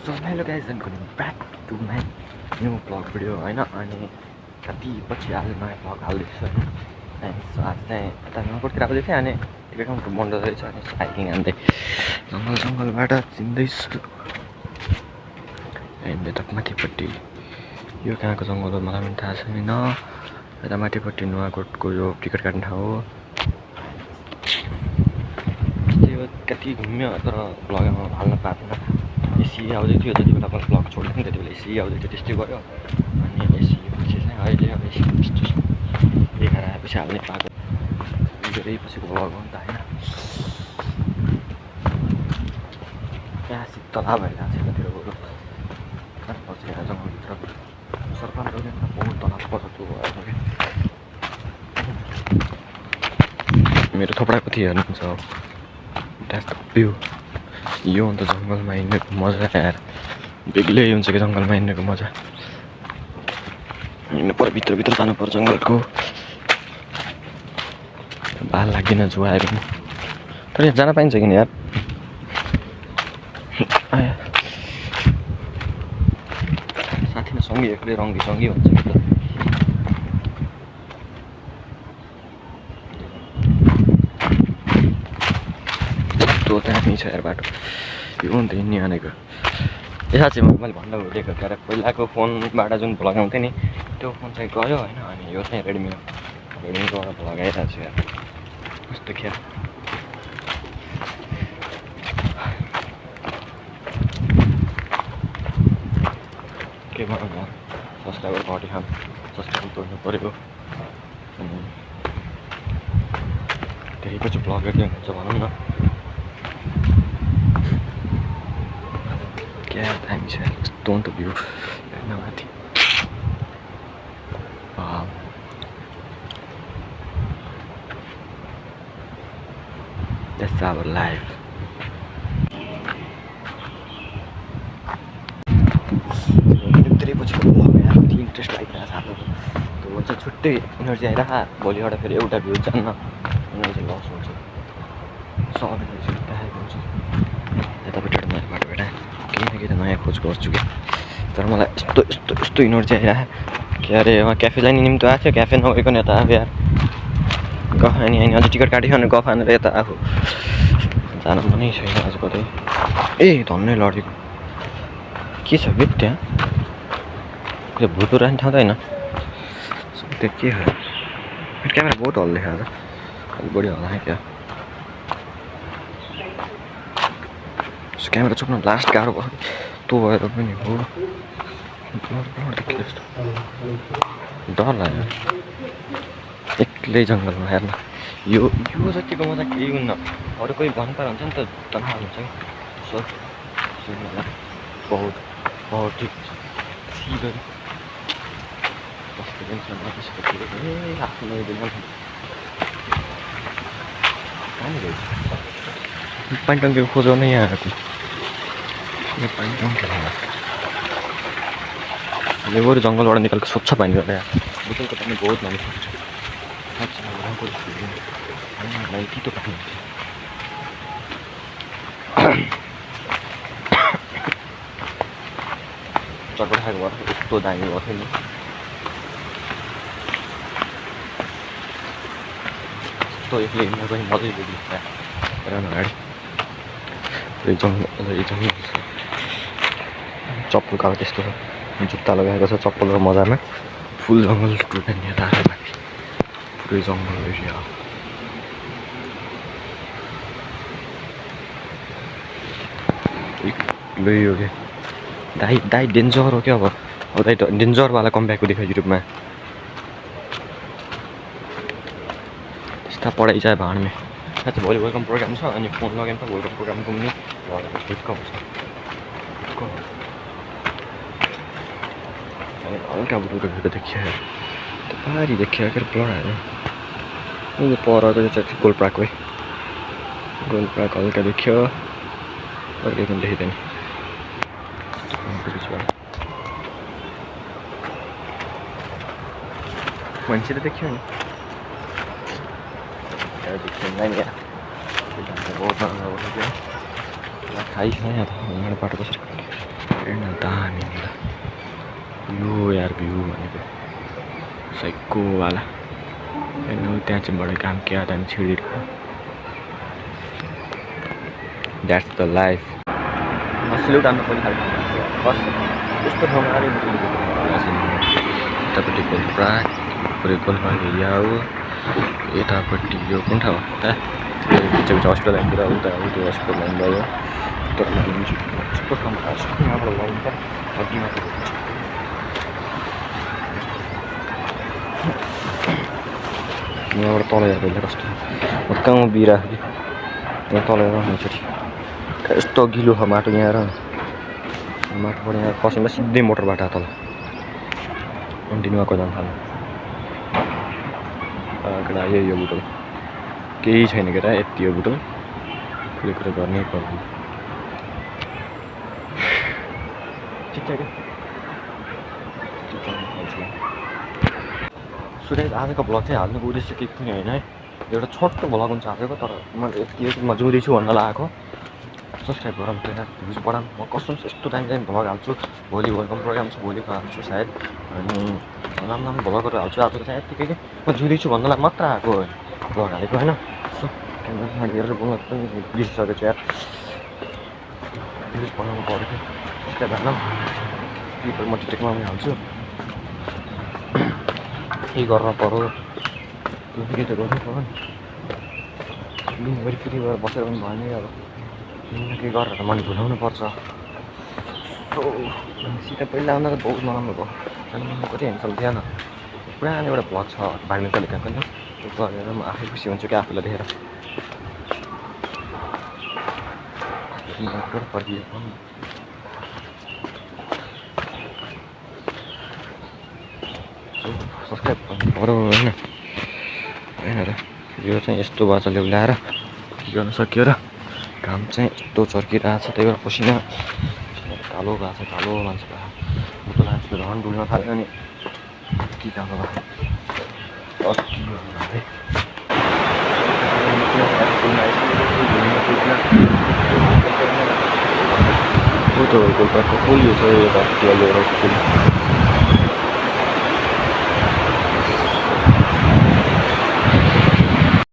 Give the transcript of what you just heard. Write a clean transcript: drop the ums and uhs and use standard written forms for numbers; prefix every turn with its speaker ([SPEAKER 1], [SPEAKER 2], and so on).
[SPEAKER 1] So hello guys and coming back to my new blog video होइन। अनि कति पछि आज नयाँ ब्लग हाल्दैछु होइन। अनि सो आज चाहिँ यता नगरतिर आउँदै थिएँ अनि एक ठाउँको बन्द रहेछ अनि हाइकिङ हान्दै जङ्गलबाट चिन्दैछु। अनि यता माथिपट्टि यो कहाँको जङ्गल हो मलाई पनि थाहा छैन। यता माथिपट्टि नुवाकोटको यो टिकट काट्ने ठाउँ हो। कति घुम्यो तर ब्लगमा हाल्न पाएन। एसी आउँदै थियो जति बेला मैले ब्लग छोड्दै थिएँ त्यति बेला एसी आउँदै थियो, त्यस्तै गयो। अनि एसी पछि चाहिँ अहिले अब एसी यस्तो छ 11 आएपछि हाल्नै पाएको। धेरै पछिको ब्लग हो नि त होइन। त्यहाँ शीतल भइरहेको छ यतातिर बरु पछि यहाँ जङ्गलभित्र सरकार बहुत तल पर्छ त्यो भएर क्या। मेरो थोपडाको थियो हेर्नुहुन्छ द्याट्स द भ्यू। यो अन्त जङ्गलमा हिँड्नेको मजा यार बेग्लै हुन्छ कि जङ्गलमा हिँड्नेको मजा। हिँड्नु पर्यो भित्रभित्र जानु पर्छ जङ्गलको। भाल लाग्दैन जो आयो भने तर यहाँ जान पाइन्छ कि यार। साथीमा सँगै एक्लै रङ्गी सङ्गी भन्छ नि त। त्यो दामी छ यार बाटो। यो अन्त हिँड्ने भनेको यसो चाहिँ मैले भन्न भुलेको के अरे पहिलाको फोनबाट जुन भ्लग आउँथ्यो नि त्यो फोन चाहिँ गयो होइन। अनि यो चाहिँ रेडमीबाट भ्लग आइरहेको छु यार कस्तो खेर। के भनौँ यार सब्सक्राइबर घटी खानु सब्सक्राइबर तोड्नु पऱ्यो। अनि धेरै पछि ब्लगर के हुन्छ भनौँ न। क्या दामी छ यस्तो अन्त भ्यू हेर्न माथि। That's our life. धेरै पछि ब्लग यार कति इन्ट्रेस्ट लागिरहेको छ हातको त्यो हुन्छ छुट्टै इनर्जी आइरहेको। भोलिबाट फेरि एउटा भ्यू जान्न इनर्जी लस हुन्छ सब इनर्जी देखाएको हुन्छ। यतापट्टि नयाँ बाटो भेटाएँ केही न केही त नयाँ खोज गर्छु कि तर मलाई यस्तो यस्तो यस्तो इनर्जी आइरहेको के अरे उहाँ क्याफे जाने निम्ति आएको थियो। क्याफे नगइकन यता आएको यार गफ अनि अझै टिकट काट्यो भने गफ हानेर यता आएको जानु पनि छैन आज कतै। ए धन्नै लडेको के छ बेट त्यहाँ त्यो भुतुर राख्ने ठाउँ त होइन त्यो के हो मेरो क्यामेरा बहुत हल्ले आज अलिक बढी होला है क्या। क्यामेरा चुक्न लास्ट गाह्रो भयो त्यो भएर पनि हो जस्तो डर लाग्यो एक्लै जङ्गलमा हेर्न। यो जतिको मजा केही हुन्न। अरू कोही भन्नु हुन्छ नि त तनाव हुन्छ कि सो बहुत बहुत ठिक सिधै कस्तो टेन्सन नबसेको ए आफ्नो कहाँनिर पानी टङ्कीको खोजो नै यहाँ आएको पानी टङ्की यो बरु जङ्गलबाट निकालेको स्वच्छ पानी गरेर बोतलको पानी बहुत माने तितो पानी चटपट खाएको भएर यस्तो दामी भएको थियो नि। यस्तो एक्लै हिँड्नु पनि मजै बुझ्छ हेर न अगाडि जङ्गल चप्पल कालो त्यस्तो छ जुत्ता लगाएको छ चप्पलको मजामा फुल जङ्गल टुर्ने यता माथि पुरै जङ्गल एरिया एक्लै हो क्या। दाई डेन्जर हो क्या अब दाई त डेन्जरवाला कमब्याकको देखायो युट्युबमा त्यस्ता पढाइ चाहिँ भाड में साँच्चै भोलि वेलकम प्रोग्राम छ अनि फोन लगेन त वेलकम प्रोग्रामको पनि ढुक्क हुन्छ हल्का बुटुको देखियो त्यो पारी देखियो क्या ब्लड आयो परको चाहिँ गोलप्राकै हल्का देखियो अरू केही पनि देखिँदैन। मान्छे त देखियो नि बहुत खाइस बाटो कसरी हेर्न दामी यो यार भ्यू भनेको साइकोवाला हेर्नु त्यहाँ चाहिँ बडा काम क्या दामी छिडिरहेको द्याट्स द लाइफ सिलौट आउनु पनि खालको बस यस्तो ठाउँमा आएर यतापट्टि पुरा पुरै गोलपार्क एरिया हो यतापट्टि यो कुन ठाउँ त बिच हस्पिटल लाइनतिर उता त्यो हस्पिटल लाइन भयो तर यस्तो ठाउँमा यहाँबाट लाइन त हड्डीमा यहाँबाट तल हेर्दा अहिले कस्तो कहाँ बिराको कि यहाँ तल हेर एकचोटि यस्तो गिलो छ माटो यहाँ र माटोबाट यहाँ खसेर सिधै मोटर बाटो तल कन्टिन्यू आएको जान थाल्यो केटा यही हो बुटोल केही छैन केटा यति हो बुटोल कुरो कुरो गर्नै पर्दैन ठिक छ सुरेश आजको भ्लग चाहिँ हाल्नुको उद्देश्य केही पनि होइन है एउटा छोटो भ्लग हुन्छ हालेको तर मैले यति म जोड्दैछु भन्न लागेको सब्सक्राइब गरौँ त्यहाँ भ्युज बढाउँ म कसम यस्तो दामी भ्लग हाल्छु भोलि वेलकम प्रोग्राम छ भोलिको हाल्छु सायद अनि राम्रो भ्लगहरू हाल्छु आज त सायद यत्तिकै कि म जोडिछु भन्नलाई मात्र आएको भ्लग हालेको होइन सो क्यामेरामा हेरेर बोल्न पनि बिर्सिसकेको छु यार भ्युज बनाउनु पऱ्यो कि सब्सक्राइब हाल्नु क्लिपहरू म टिकटकमा पनि हाल्छु केही गर्न पऱ्यो त्यो के त गर्नु पऱ्यो नि वरिपरि गएर बसेर पनि भएन अब केही गरेर मन भुलाउनु पर्छ सिधा पहिला आउँदा त बहुत नराम्रो भयो त्यहाँदेखि कति हेर्नु सक्दैन पुरानो एउटा भ्लग छ भाग्ने तरिका पनि त्यो गरेर म आफै खुसी हुन्छु क्या आफूलाई देखेर फर्किएको सब्सक्राइब गर्नु होइन होइन र यो चाहिँ यस्तो बाचाले ल्याएर के गर्न सक्यो र घाम चाहिँ यस्तो चर्किरहेको छ त्यही भएर पसिना कालो भएको छ कालो मान्छे भएको मान्छेको झन् डुल्न थाल्यो अनि के कालो भएको गोलपार्कको पुल यो चाहिँ